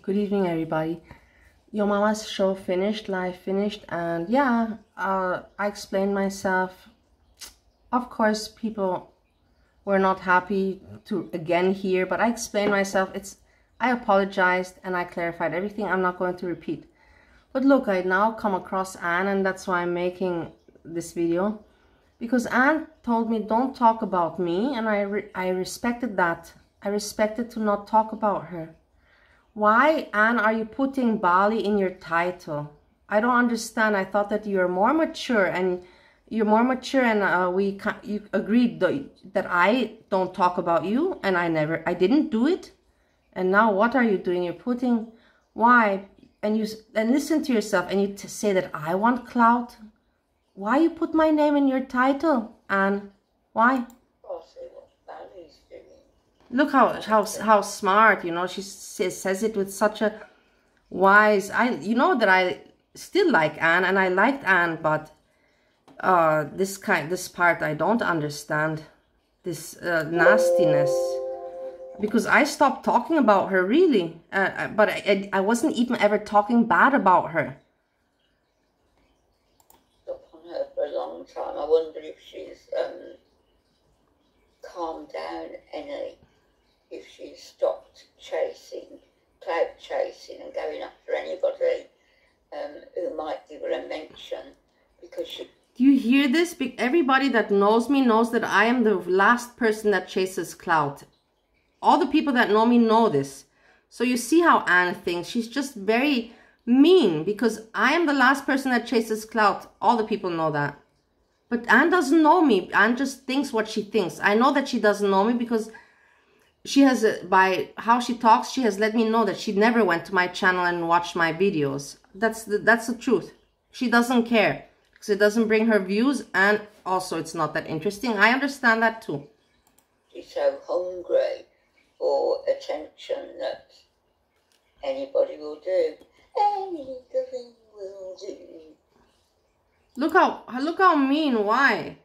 Good evening, everybody. Your mama's show finished, live finished, and yeah, I explained myself. Of course, people were not happy to again hear, but I explained myself. I apologized and I clarified everything. I'm not going to repeat. But look, I now come across Anne, and that's why I'm making this video, because Anne told me don't talk about me, and I respected that. I respected to not talk about her. Why, Anne, are you putting Bali in your title? I don't understand. I thought that you're more mature, and you agreed that I don't talk about you, and I didn't do it. And now what are you doing? You're putting, why? And listen to yourself, and you say that I want clout. Why you put my name in your title, Anne? Why? Look how smart, you know, she says it with such a wise, you know that I still like Anne, and I liked Anne, but this part I don't understand, this nastiness, because I stopped talking about her, really, but I wasn't even ever talking bad about her. Upon her for a long time. I wonder if she's calmed down any. If she stopped clout chasing and going after anybody who might give her a mention, because she... Do you hear this? Everybody that knows me knows that I am the last person that chases clout. All the people that know me know this. So you see how Anne thinks. She's just very mean, because I am the last person that chases clout. All the people know that. But Anne doesn't know me. Anne just thinks what she thinks. I know that she doesn't know me because she has, by how she talks, she has let me know that she never went to my channel and watched my videos. That's the truth. She doesn't care because it doesn't bring her views, and also it's not that interesting. I understand that too. She's so hungry for attention that anybody will do. Anything will do. Look how mean. Why?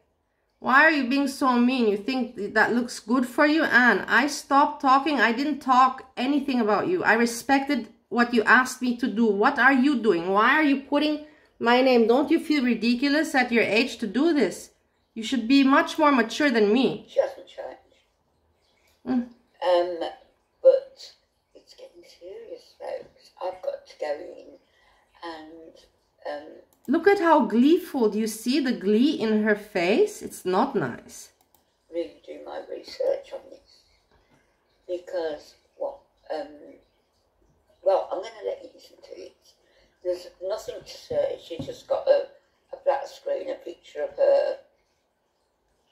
Why are you being so mean? You think that looks good for you, Anne? I stopped talking. I didn't talk anything about you. I respected what you asked me to do. What are you doing? Why are you putting my name? Don't you feel ridiculous at your age to do this? You should be much more mature than me. She hasn't changed. But it's getting serious, folks. I've got to go in and... Look at how gleeful. Do you see the glee in her face? It's not nice. Really do my research on this. Because, well, I'm going to let you listen to it. There's nothing to say. She's just got a black screen, a picture of her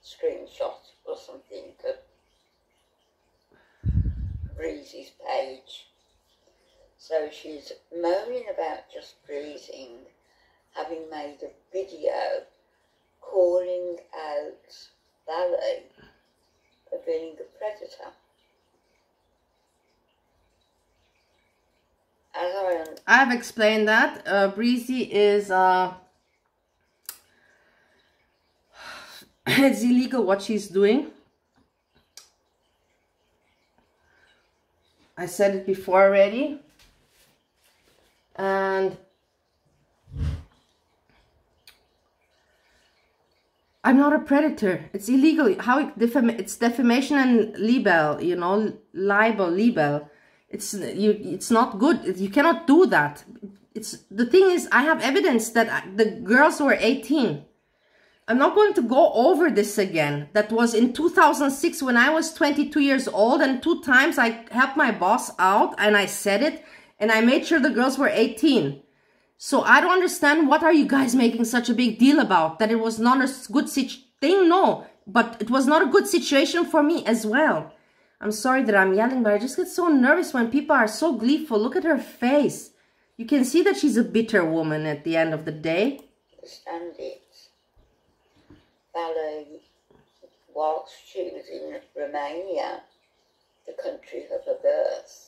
screenshot or something of Breezy's page. So she's moaning about just breathing, having made a video calling out Valley for being a predator. I have explained that. Breezy is... it's illegal what she's doing. I said it before already. And... I'm not a predator. It's illegal. It's defamation and libel, you know, libel. It's not good. You cannot do that. The thing is, I have evidence that the girls were 18. I'm not going to go over this again. That was in 2006 when I was 22 years old, and 2 times I helped my boss out and I said it, and I made sure the girls were 18. So I don't understand, what are you guys making such a big deal about? That it was not a good thing? No, but it was not a good situation for me as well. I'm sorry that I'm yelling, but I just get so nervous when people are so gleeful. Look at her face. You can see that she's a bitter woman at the end of the day. Understand it. Valley, whilst she was in Romania, the country of her birth.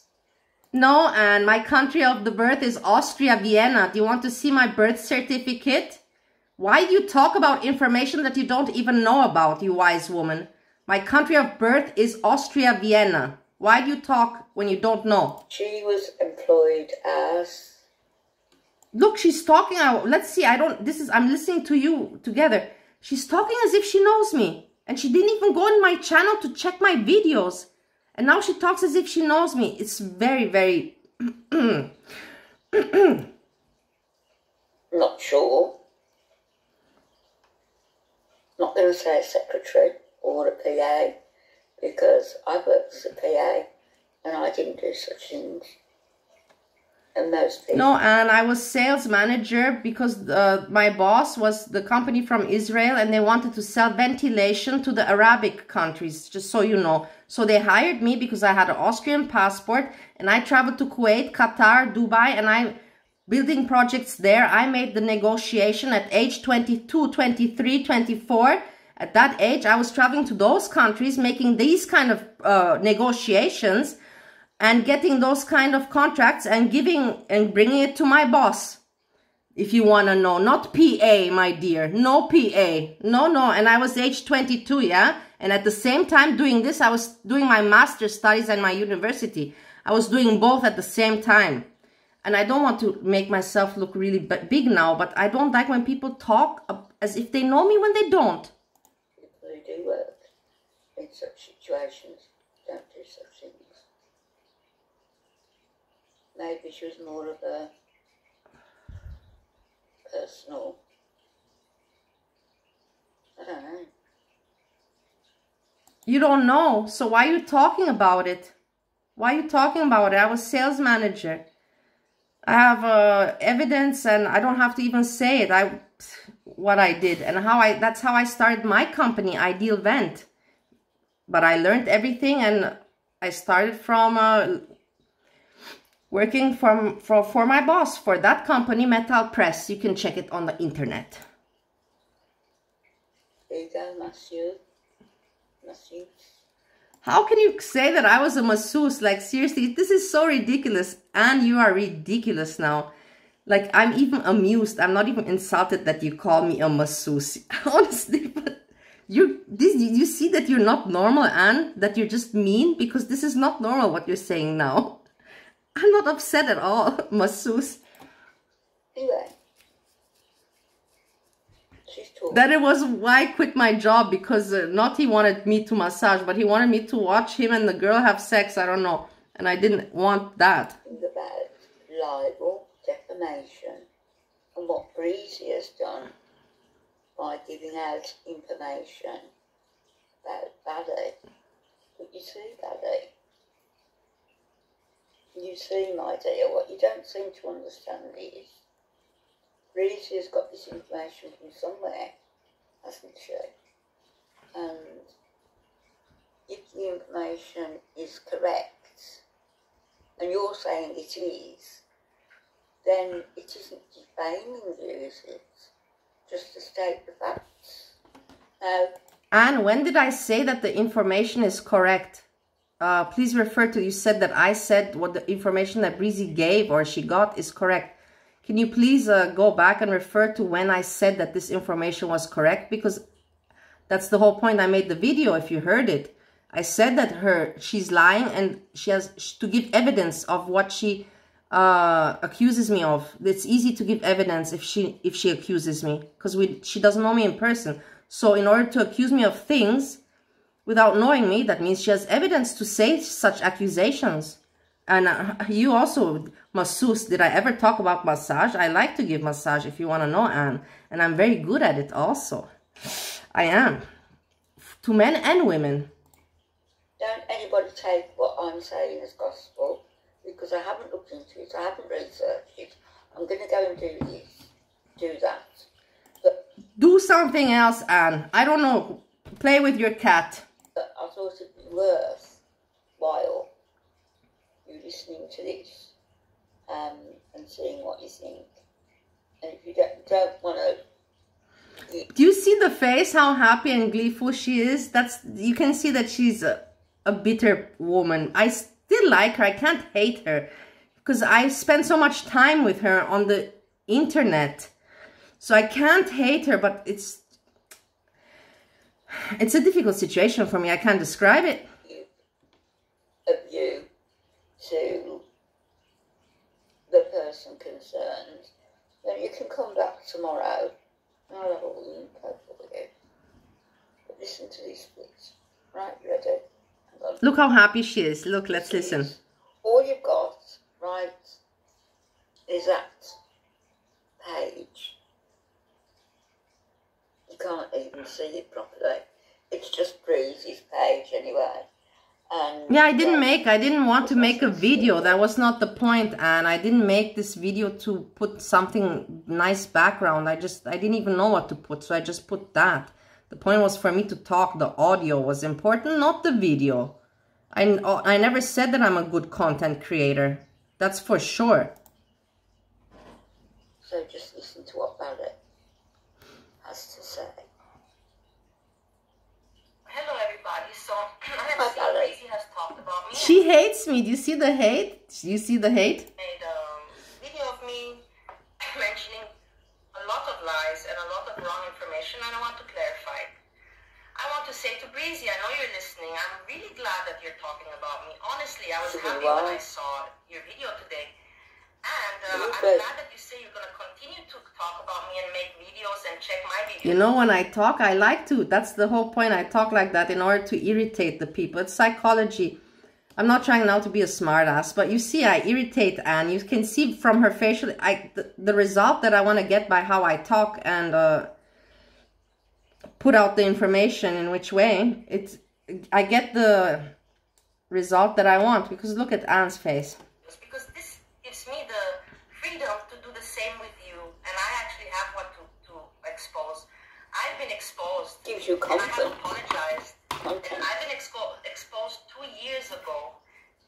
No, and my country of the birth is Austria, Vienna. Do you want to see my birth certificate? Why do you talk about information that you don't even know about, you wise woman? My country of birth is Austria, Vienna. Why do you talk when you don't know? She was employed as... Look, she's talking. Let's see. I'm listening to you together. She's talking as if she knows me. And she didn't even go on my channel to check my videos. And now she talks as if she knows me. It's very, very... Not sure. Not going to say a secretary or a PA, because I worked as a PA and I didn't do such things. And most people... No, and I was sales manager because my boss was the company from Israel and they wanted to sell ventilation to the Arabic countries, just so you know. So they hired me because I had an Austrian passport and I traveled to Kuwait, Qatar, Dubai, and I'm building projects there. I made the negotiation at age 22, 23, 24. At that age, I was traveling to those countries, making these kind of negotiations and getting those kind of contracts and giving and bringing it to my boss. If you want to know, not PA, my dear, no PA, no. And I was age 22, yeah. And at the same time doing this, I was doing my master's studies at my university. I was doing both at the same time. And I don't want to make myself look really big now, but I don't like when people talk as if they know me when they don't. People who do work in such situations don't do such things. Maybe she was more of a personal... I don't know. You don't know, so why are you talking about it? Why are you talking about it? I was sales manager. I have evidence and I don't have to even say it. What I did and that's how I started my company, Ideal Vent. But I learned everything and I started from working for my boss, for that company, Metal Press. You can check it on the internet. There you go, Monsieur. How can you say that I was a masseuse? Like, seriously, this is so ridiculous. And you are ridiculous now. Like, I'm even amused. I'm not even insulted that you call me a masseuse. Honestly, but you see that you're not normal, Anne? That you're just mean? Because this is not normal what you're saying now. I'm not upset at all, masseuse. Anyway. She's talking. That it was why I quit my job, because not he wanted me to massage, but he wanted me to watch him and the girl have sex, I don't know. And I didn't want that. Think about libel, defamation, and what Breezy has done by giving out information about Baddy. But you see, Baddy, you see, my dear, what you don't seem to understand is Breezy has got this information from somewhere, hasn't she? And if the information is correct, and you're saying it is, then it isn't defaming you, is it? Just to state the facts. Now, Anne, when did I say that the information is correct? Please refer to, you said that I said what the information that Breezy gave or she got is correct. Can you please go back and refer to when I said that this information was correct? Because that's the whole point. I made the video, if you heard it. I said that she's lying and she has to give evidence of what she accuses me of. It's easy to give evidence if she accuses me, because she doesn't know me in person. So in order to accuse me of things without knowing me, that means she has evidence to say such accusations. And you also, masseuse, did I ever talk about massage? I like to give massage, if you want to know, Anne. And I'm very good at it also. I am. To men and women. Don't anybody take what I'm saying as gospel, because I haven't looked into it, I haven't researched it. I'm going to go and do this, do that. But do something else, Anne. I don't know. Play with your cat. But I thought it'd be worthwhile you listening to this and seeing what you think. And if you don't want to... Do you see the face, how happy and gleeful she is? You can see that she's a bitter woman. I still like her. I can't hate her because I spend so much time with her on the internet. So I can't hate her, but it's a difficult situation for me. I can't describe it. Abuse to the person concerned, then you can come back tomorrow and I'll have all the info for you. But listen to these bits. Right, ready? Look how happy she is. Look, let's listen. All you've got, right, is that page. You can't even see it properly. It's just Breezy's page anyway. And yeah, I didn't want to make a video. That was not the point, and I didn't make this video to put something nice background. I didn't even know what to put, so I just put that. The point was for me to talk. The audio was important, not the video. I never said that I'm a good content creator. That's for sure. So just listen to what Ballet has to say. Hello everybody, so I have seen Breezy has talked about me. She hates me. Do you see the hate? Do you see the hate? Made a video of me mentioning a lot of lies and a lot of wrong information, and I want to clarify. I want to say to Breezy, I know you're listening, I'm really glad that you're talking about me. Honestly, I was happy when I saw your video today. And I'm glad that you say you're going to continue to talk about me and make videos and check my videos. You know, when I talk, I like to. That's the whole point. I talk like that in order to irritate the people. It's psychology. I'm not trying now to be a smartass, but you see, I irritate Anne. You can see from her facial, the result that I want to get by how I talk and put out the information in which way. I get the result that I want, because look at Anne's face. Because this gives me the freedom to do the same with you, and I actually have what to expose. I've been exposed. Gives you comfort. And I have apologized. And I've been exposed 2 years ago.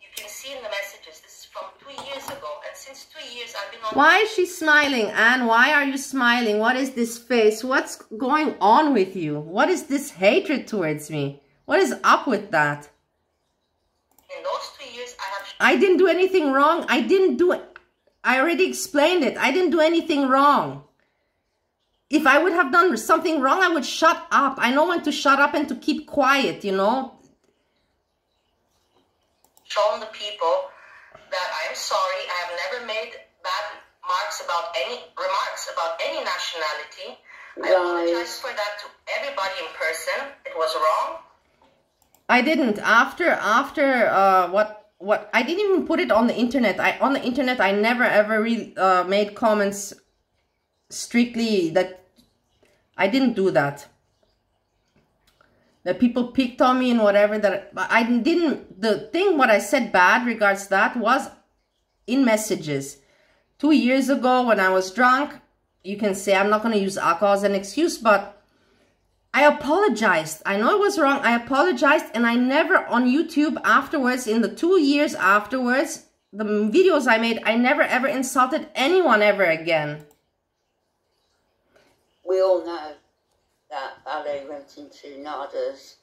You can see in the messages, this is from 2 years ago, and since 2 years I've been on... Why is she smiling, Anne? Why are you smiling? What is this face? What's going on with you? What is this hatred towards me? What is up with that? In those 2 years I didn't do anything wrong. I didn't do it. I already explained it. I didn't do anything wrong. If I would have done something wrong, I would shut up. I know when to shut up and to keep quiet, you know. Shown the people that I am sorry. I have never made bad remarks about any nationality. I apologize for that to everybody in person. It was wrong. I didn't. After what I didn't even put it on the internet. On the internet I never ever really made comments strictly that I didn't do that. That people picked on me and whatever, that I didn't. The thing what I said bad regards that was in messages. 2 years ago when I was drunk, you can say, I'm not going to use alcohol as an excuse, but I apologized. I know it was wrong. I apologized, and I never on YouTube afterwards, in the 2 years afterwards, the videos I made, I never ever insulted anyone ever again. We all know that Ali went into Nada's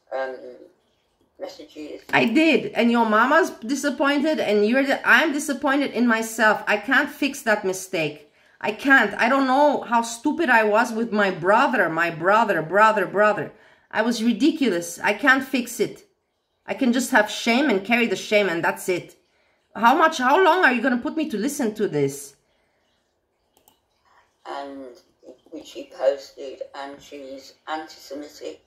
messages. I did, and your mama's disappointed, and I'm disappointed in myself. I can't fix that mistake. I can't. I don't know how stupid I was with my brother. I was ridiculous. I can't fix it. I can just have shame and carry the shame, and that's it. How long are you going to put me to listen to this? And which she posted, and she's anti-Semitic.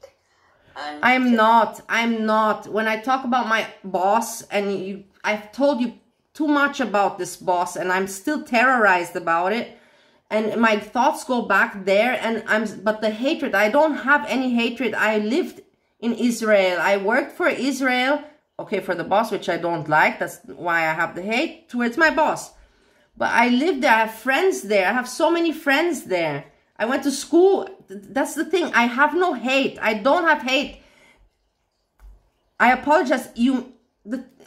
And I'm not. When I talk about my boss, and I've told you too much about this boss, and I'm still terrorized about it. And my thoughts go back there, but the hatred, I don't have any hatred. I lived in Israel. I worked for Israel. Okay, for the boss, which I don't like. That's why I have the hate towards my boss. But I lived there. I have friends there. I have so many friends there. I went to school. That's the thing. I have no hate. I don't have hate. I apologize.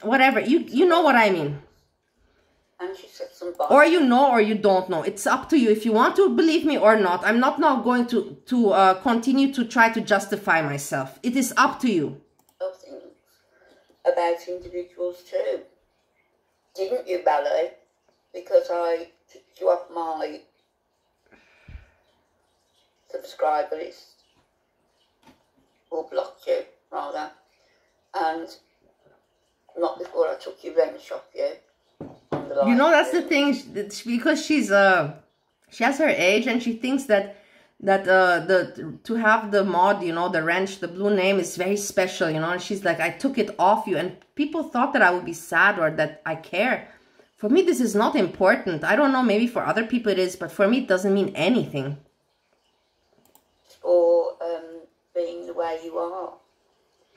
Whatever. You know what I mean. And she said some or you know or you don't know. It's up to you if you want to believe me or not. I'm not now going to continue to try to justify myself. It is up to you. Things about individuals too. Didn't you, Ballet? Because I took you off my subscriber list. Or blocked you, rather. And Not before I took your wrench off you. You know, that's the thing, because she's she has her age, and she thinks that to have the mod, you know, the wrench, the blue name is very special, you know, and she's like, I took it off you, and people thought that I would be sad or that I care. For me, this is not important. I don't know, maybe for other people it is, but for me it doesn't mean anything. Or being the way you are.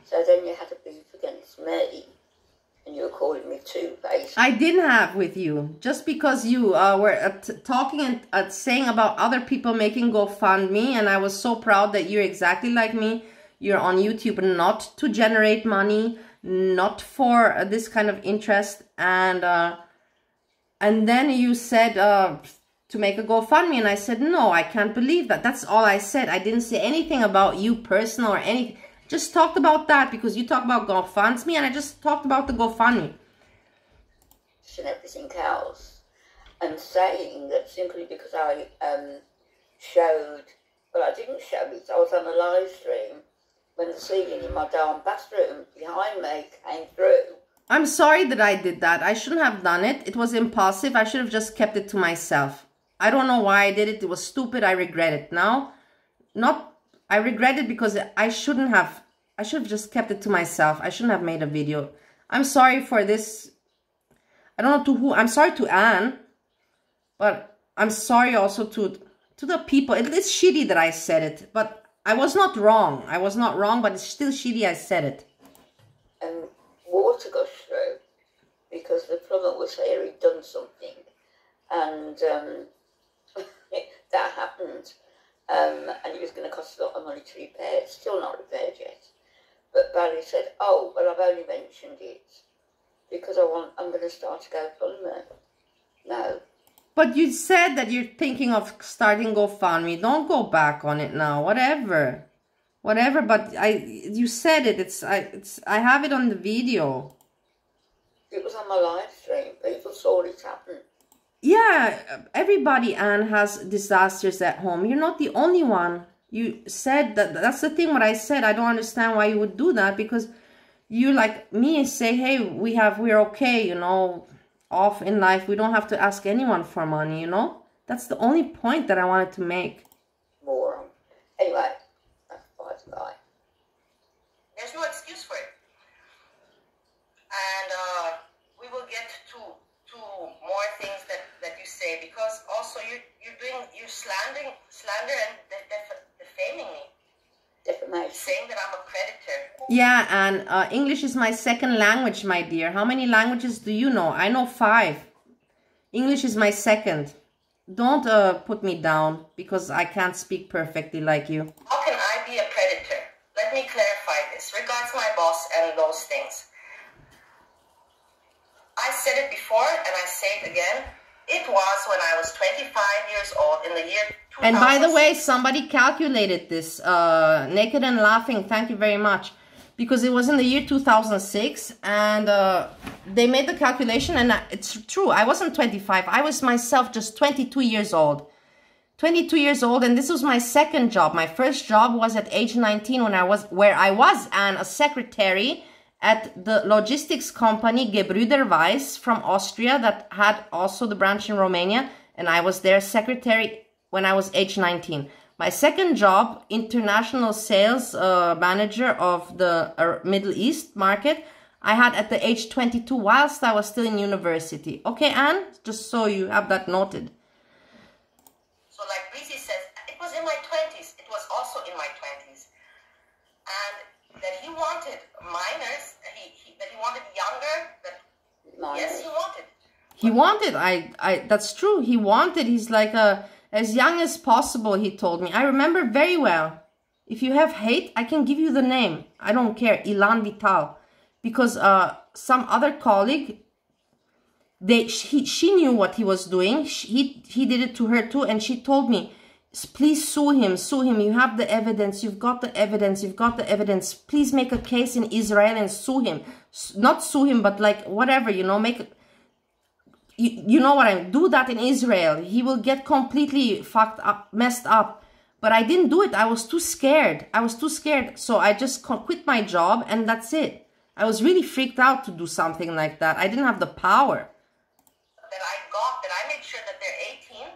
So then you had a beef against me, and you were calling me two-faced. I didn't have with you. Just because you were talking and saying about other people making GoFundMe, and I was so proud that you're exactly like me. You're on YouTube not to generate money, not for this kind of interest, and then you said to make a GoFundMe, and I said, no, I can't believe that. That's all I said. I didn't say anything about you personal or anything. Just talked about that because you talked about GoFundMe, and I just talked about the GoFundMe. And everything else. And saying that simply because I showed, well, I didn't show it, I was on a live stream when the ceiling in my darn bathroom behind me came through. I'm sorry that I did that. I shouldn't have done it. It was impulsive. I should have just kept it to myself. I don't know why I did it. It was stupid. I regret it now. I regret it because I should have just kept it to myself. I shouldn't have made a video. I'm sorry for this. I don't know to who. I'm sorry to Anne, but I'm sorry also to the people. It's shitty that I said it, but I was not wrong. I was not wrong, but it's still shitty I said it. And water gushed through because the plumber was here. He'd done something, and that happened. And it was going to cost a lot of money to repair. It's still not repaired yet. But Barry said, oh, well, I've only mentioned it because I'm going to start to GoFundMe. No. But you said that you're thinking of starting GoFundMe. Don't go back on it now. Whatever. But you said it. I have it on the video. It was on my live stream. People saw it happen. Yeah, everybody, Anne, has disasters at home. You're not the only one. You said that. That's the thing what I said. I don't understand why you would do that, because you, like me, say, hey, we're okay, you know, off in life. We don't have to ask anyone for money, you know. That's the only point that I wanted to make. Moron. Anyway, that's by the by. There's no excuse for it. And we will get to more things that you say, because also you're slander and defaming me. Defamation. Saying that I'm a predator. Yeah, and English is my second language, my dear. How many languages do you know? I know 5. English is my second. Don't put me down because I can't speak perfectly like you. How can I be a predator? Let me clarify this. Regards my boss and those things. I said it before and I say it again. It was when I was 25 years old in the year 2000. And by the way, somebody calculated this. Naked and Laughing, thank you very much. Because it was in the year 2006 and they made the calculation, and it's true. I wasn't 25. I was myself just 22 years old. 22 years old, and this was my second job. My first job was at age 19 where I was a secretary at the logistics company Gebrüder Weiss from Austria that had also the branch in Romania, and I was their secretary when I was age 19. My second job, international sales manager of the Middle East market, I had at the age 22 whilst I was still in university. Okay, Anne? Just so you have that noted. So like Breezy says, it was in my 20s. It was also in my 20s. And that he wanted minors, that he wanted younger, yes, he wanted. He wanted, that's true. He wanted, he's like as young as possible, he told me. I remember very well. If you have hate, I can give you the name. I don't care, Ilan Vital. Because some other colleague, she knew what he was doing. He did it to her too, and she told me, please sue him, you have the evidence, you've got the evidence, please make a case in Israel and sue him. Not sue him, but like whatever, you know, make it, you know what I mean, do that in Israel. He will get completely fucked up, messed up. But I didn't do it. I was too scared. So I just quit my job, and that's it. I was really freaked out to do something like that. I didn't have the power. That I made sure that they're 18.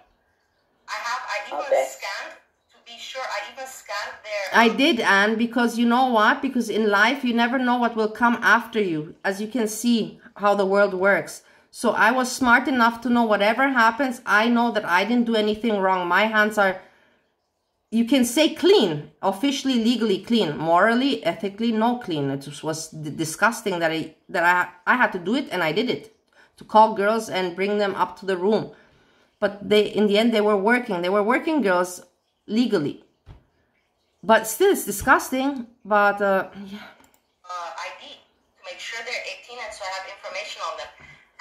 I even scanned to be sure. I even scanned their... I did, Anne, because you know what? Because in life, you never know what will come after you. As you can see how the world works. So I was smart enough to know whatever happens, I know that I didn't do anything wrong. My hands are, you can say clean, officially, legally clean, morally, ethically, no clean. It was disgusting that I had to do it, and I did it, to call girls and bring them up to the room. But in the end, they were working girls legally. But still, it's disgusting, but yeah. ID to make sure they're 18, and so I have information on them.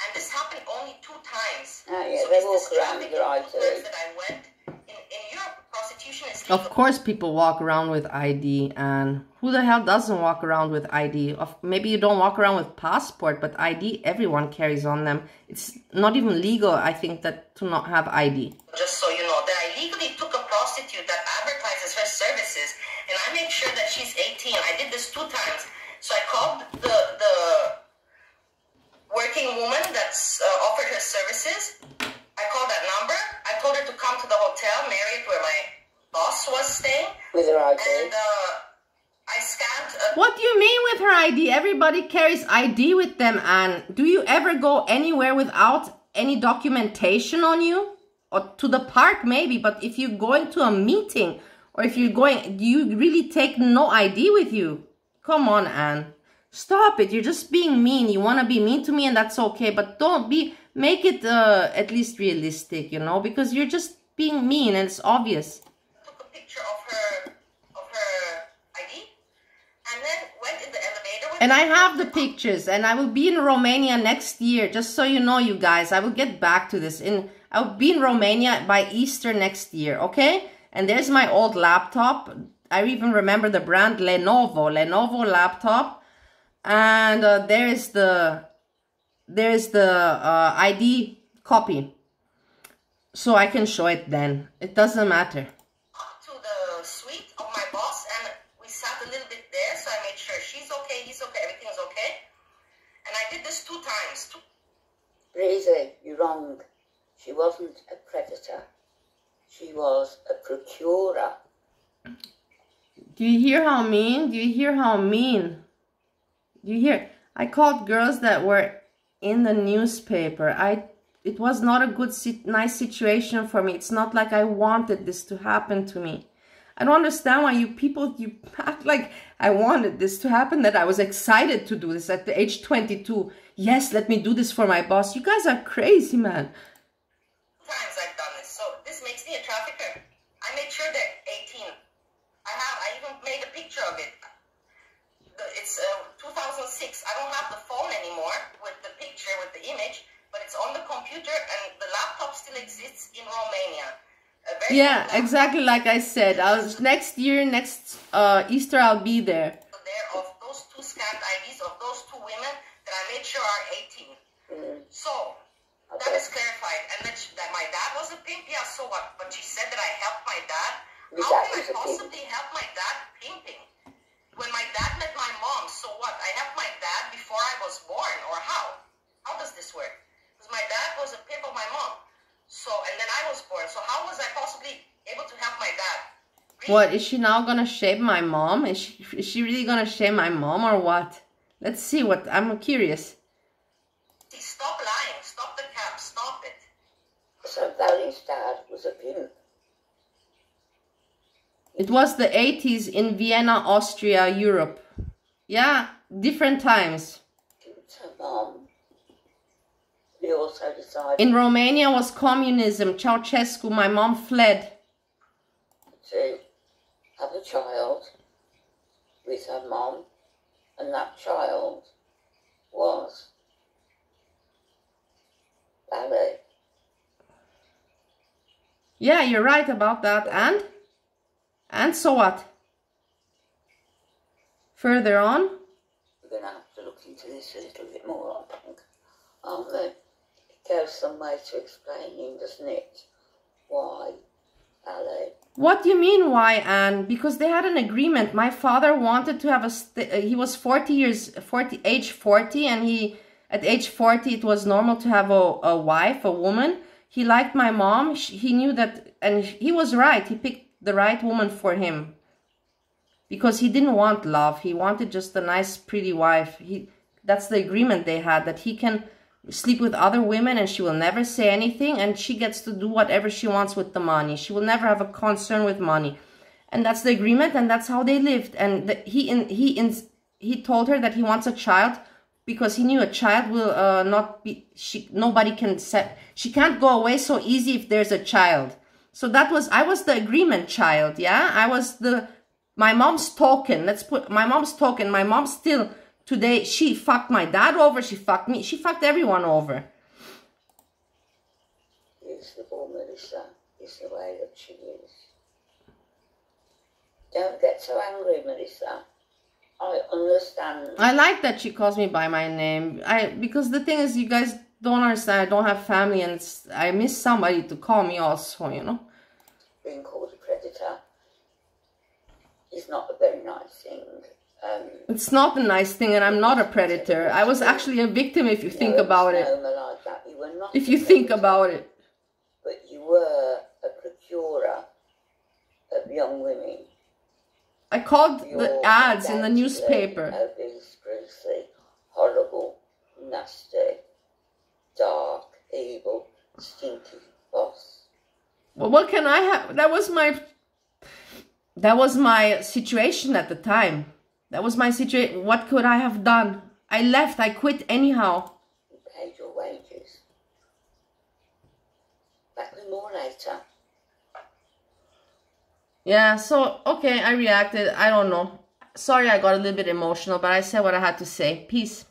And this happened only 2 times. Oh, yeah, so they walk around with their ID. 2 times ID. that I went. In Europe, prostitution is legal. Of course people walk around with ID, and who the hell doesn't walk around with ID? Maybe you don't walk around with passport, but ID everyone carries on them. It's not even legal, I think, that to not have ID. Just so you know, that I legally took a prostitute that advertises her services, and I make sure that she's 18. I did this 2 times. So I called the working woman that's offered her services. I called that number. I told her to come to the hotel, Marriott, where my boss was staying. With her ID. And I scanned... What do you mean with her ID? Everybody carries ID with them, Anne. Do you ever go anywhere without any documentation on you? Or to the park, maybe. But if you're going to a meeting, or if you're going... Do you really take no ID with you? Come on, Anne. Stop it. You're just being mean. You want to be mean to me, and that's okay. But don't be... Make it at least realistic, you know, because you're just being mean, and it's obvious. Took a picture of her ID, and then went in the elevator with And I have the pictures, and I will be in Romania next year. Just so you know, you guys, I will get back to this. I'll be in Romania by Easter next year, okay? And there's my old laptop. I even remember the brand Lenovo laptop, and there's the ID copy, so I can show it then. It doesn't matter. To the suite of my boss, and we sat a little bit there, so I made sure she's okay, he's okay, everything's okay. And I did this 2 times. Breezy, you're wrong. She wasn't a predator. She was a procurer. Do you hear how mean? Do you hear how mean? Do you hear? I called girls that were in the newspaper. It was not a good, nice situation for me. It's not like I wanted this to happen to me. I don't understand why you act like I wanted this to happen, that I was excited to do this at the age 22. Yes, let me do this for my boss. You guys are crazy, man. Times I've done this, so this makes me a trafficker. I made sure they're 18. I even made a picture of it. It's 2006. I don't have the phone anymore with the picture, with the image, but it's on the computer, and the laptop still exists in Romania. Yeah, exactly like I said. Next year, next Easter, I'll be there. There of those 2 scanned IDs of those 2 women that I made sure are 18. So that is clarified. And that my dad was a pimp. Yeah, so what? But she said that I helped my dad. How can I possibly help my dad pimping? When my dad met my mom, so what? I helped my dad before I was born, or how? How does this work? Because my dad was a pimp of my mom. So, and then I was born. So how was I possibly able to help my dad? Really? What, is she now gonna shame my mom? Is she really gonna shame my mom, or what? Let's see what, I'm curious. Stop lying. Stop the cap. Stop it. So Valley's dad was a pimp. It was the 80s in Vienna, Austria, Europe. Yeah, different times. Her mom. We also decided In Romania was communism, Ceausescu. My mom fled. to have a child with her mom, and that child was Valley. Yeah, you're right about that. And so what? Further on? We're going to have to look into this a little bit more, I think. It goes some way to explaining, doesn't it, why Valley What do you mean, why, Anne? Because they had an agreement. My father wanted to have he was age 40, and at age 40, it was normal to have a wife, a woman. He liked my mom. He knew that, and he was right. He picked the right woman for him. Because he didn't want love. He wanted just a nice, pretty wife. That's the agreement they had, that he can sleep with other women and she will never say anything, and she gets to do whatever she wants with the money. She will never have a concern with money. And that's the agreement, and that's how they lived. And he told her that he wants a child because he knew a child will not be, nobody can set, she can't go away so easy if there's a child. So I was the agreement child, yeah? I was my mom's token. My mom's token. My mom still, today, she fucked my dad over. She fucked me. She fucked everyone over. Beautiful, Melissa. It's the way that she is. Don't get so angry, Melissa. I understand. I like that she calls me by my name. Because the thing is, you guys don't understand. I don't have family, and I miss somebody to call me also, you know. Being called a predator is not a very nice thing. It's not a nice thing, and I'm not a predator. I was actually a victim if you think about it. Like that. You were not if you think about it. But you were a procurer of young women. I called the ads in the newspaper. Obese, greasy, horrible, nasty, dark, evil, stinky boss. Well, what can I have? That was my situation at the time. That was my situation. What could I have done? I left. I quit anyhow. You paid your wages. Back with more later. Yeah, so, okay, I reacted. I don't know. Sorry I got a little bit emotional, but I said what I had to say. Peace.